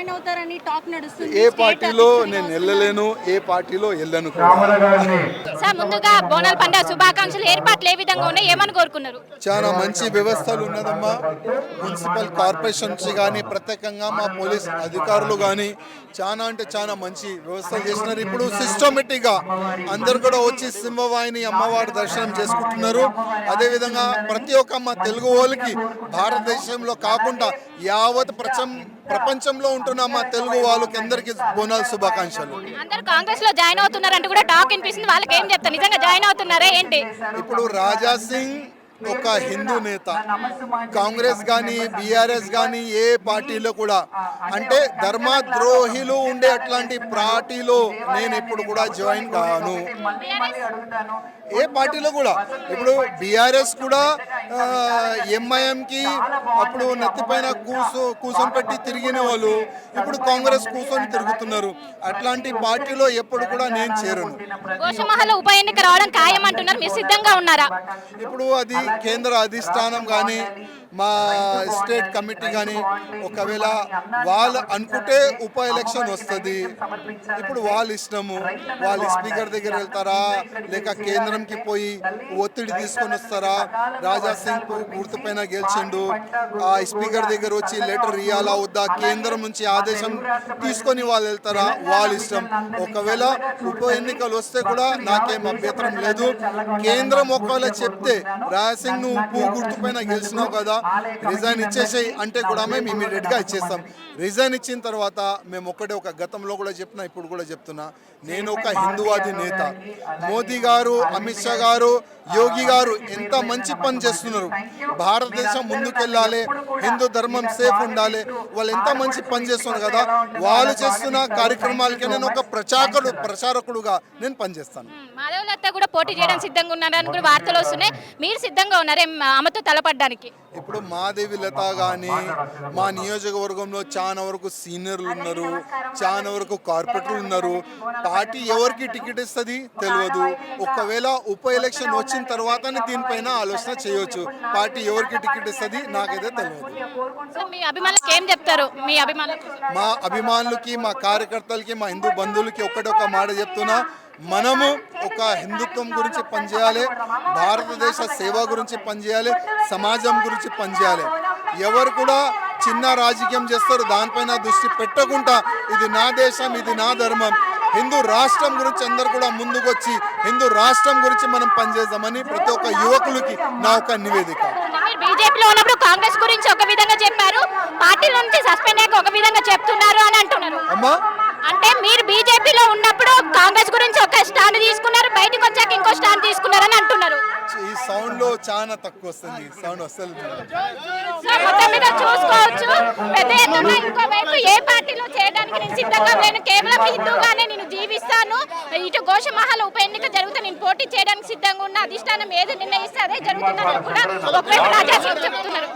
Join అవుతారని talk నడుస్తుంది. ఏ పార్టీలో నేను వెళ్ళలేను, ఏ పార్టీలో వెళ్ళను కూడా. సార్ ముందుగా బోనాల పండుగ శుభాకాంక్షలు. ఏర్పాట్లు ఏ విధంగా ఉన్నాయి, ఏమని కోరుకున్నారు? చాలా మంచి వ్యవస్థలు ఉన్నదమ్మా. మున్సిపల్ కార్పొరేషన్ నుంచి కానీ ప్రత్యేకంగా మా పోలీస్ అధికారులు కానీ చాలా అంటే చాలా మంచి వ్యవస్థలు చేస్తున్నారు. ఇప్పుడు సిస్టమేటిక్గా అందరు కూడా వచ్చి సింహవాహిని అమ్మవారి దర్శనం చేసుకుంటున్నారు. అదేవిధంగా ప్రతి ఒక్క మా తెలుగు వాళ్ళకి భారతదేశంలో కాకుండా యావత్ ప్రపంచంలో ఉంటున్న మా తెలుగు వాళ్ళకి అందరికీ బోనాల శుభాకాంక్షలు. అందరూ కాంగ్రెస్ లో జాయిన్ అవుతున్నారంటూ కూడా టాక్ వినిపిస్తుంది. వాళ్ళకి ఏం చెప్తారు? నిజంగా జాయిన్ అవుతున్నారా ఏంటి? ఇప్పుడు రాజా సింగ్ ఒక హిందూ నేత. కాంగ్రెస్ కానీ బీఆర్ఎస్ కానీ ఏ పార్టీలో కూడా అంటే ధర్మద్రోహిలు ఉండే అట్లాంటి పార్టీలో నేను ఇప్పుడు కూడా జాయిన్ కాను. ఏ పార్టీలో కూడా. ఇప్పుడు బీఆర్ఎస్ కూడా ఎంఐఎంకి అప్పుడు నెత్తిపైన కూర్చొని పెట్టి తిరిగిన వాళ్ళు ఇప్పుడు కాంగ్రెస్ కూర్చొని తిరుగుతున్నారు. అట్లాంటి పార్టీలో ఎప్పుడు కూడా నేను చేరను. గోషమహల్ ఉప ఎన్నిక రావడం ఖాయం అంటున్నారు. మీరు సిద్ధంగా ఉన్నారా? ఇప్పుడు అది కేంద్ర అధిష్టానం కానీ మా స్టేట్ కమిటీ కానీ ఒకవేళ వాళ్ళు అనుకుంటే ఉప ఎలక్షన్ వస్తుంది. ఇప్పుడు వాళ్ళ ఇష్టము. వాళ్ళు స్పీకర్ దగ్గర వెళ్తారా లేక కేంద్రంకి పోయి ఒత్తిడి తీసుకొని వస్తారా? రాజా సింగ్ గుర్తు పైన గెలిచిండు, ఆ స్పీకర్ దగ్గర వచ్చి లెటర్ ఇవ్వాలా వద్దా, కేంద్రం నుంచి ఆదేశం తీసుకొని వాళ్ళు వెళ్తారా? వాళ్ళ ఇష్టం. ఒకవేళ ఉప ఎన్నికలు వస్తే కూడా నాకేం అభ్యంతరం లేదు. కేంద్రం ఒకవేళ చెప్తే రాజా సింగ్ నువ్వు గుర్తు పైన గెలిచినావు కదా, రిజైన్ ఇచ్చేసేయి అంటే కూడా మేము ఇమీడియట్గా ఇచ్చేస్తాం. రిజైన్ ఇచ్చిన తర్వాత మేము ఒక గతంలో కూడా చెప్పినా ఇప్పుడు కూడా చెప్తున్నా, నేను ఒక హిందూవాది నేత. మోదీ గారు, అమిత్ షా గారు, యోగి గారు ఎంత మంచి పని చేస్తున్నారు. భారతదేశం ముందుకెళ్ళాలి, హిందూ ధర్మం సేఫ్ ఉండాలి, వాళ్ళు ఎంత మంచి పని చేస్తున్నారు కదా. వాళ్ళు చేస్తున్న కార్యక్రమాలకి నేను ఒక ప్రచారకుడుగా నేను పనిచేస్తాను. మాధవలత కూడా పోటీ చేయడానికి సిద్ధంగా ఉన్నారని కూడా వార్తలు వస్తున్నాయి. మీరు సిద్ధంగా ఉన్నారే ఆమెతో తలపడ్డానికి? ఇప్పుడు మాదేవి లత కానీ మా నియోజకవర్గంలో చాలా వరకు సీనియర్లు ఉన్నారు, చాలా వరకు కార్పొరేటర్లు ఉన్నారు. పార్టీ ఎవరికి టికెట్ ఇస్తుంది తెలియదు. ఒకవేళ ఉప ఎలక్షన్ వచ్చిన తర్వాతనే దీనిపైన ఆలోచన చేయవచ్చు. పార్టీ ఎవరికి టికెట్ ఇస్తుంది నాకైతే తెలియదు. మీ అభిమానులకు ఏం చెప్తారు? మా అభిమానులకి, మా కార్యకర్తలకి, మా హిందూ బంధువులకి ఒక మాట చెప్తున్నా, మనము ఒక హిందుత్వం గురించి పనిచేయాలి, భారతదేశ సేవ గురించి పనిచేయాలి, సమాజం గురించి పనిచేయాలి. ఎవరు కూడా చిన్న రాజకీయం చేస్తారు, దానిపైన దృష్టి పెట్టకుండా ఇది నా దేశం, ఇది నా ధర్మం, హిందూ రాష్ట్రం గురించి అందరు కూడా ముందుకొచ్చి హిందూ రాష్ట్రం గురించి మనం పనిచేద్దామని ప్రతి ఒక్క యువకులకి నా ఒక నివేదిక. బీజేపీలో ఉన్నప్పుడు కాంగ్రెస్ గురించి ఒక విధంగా చెప్పారు, పార్టీ నుంచి సస్పెండ్ అయ్యాక ఒక విధంగా చెప్తున్నారు అని అంటున్నారు. అమ్మా అంటే మీరు బీజేపీలో ఉన్నప్పుడు కాంగ్రెస్ గురించి ఒక స్టాండ్ తీసుకున్నారు, బయటకు వచ్చాక ఇంకో స్టాండ్ తీసుకున్నారని అంటున్నారు. ఈ సౌండ్ లో చాలా తక్కువ వస్తుంది, సౌండ్ వస్తుంది. మొత్తం మీద చూసుకోవచ్చు, పెద్ద ఎత్తున ఇంకోవైపు ఏ పార్టీలో చేయడానికి నేను సిద్ధంగా లేను, కేవలం హిందూగానే నేను జీవిస్తాను, ఇటు గోషమహల్ ఉప ఎన్నిక జరిగితే నేను పోటీ చేయడానికి సిద్ధంగా ఉన్న, అధిష్టానం ఏది నిర్ణయిస్తే అదే జరుగుతుందని కూడా ఒకవైపు రాజా సింగ్ చెప్తున్నారు.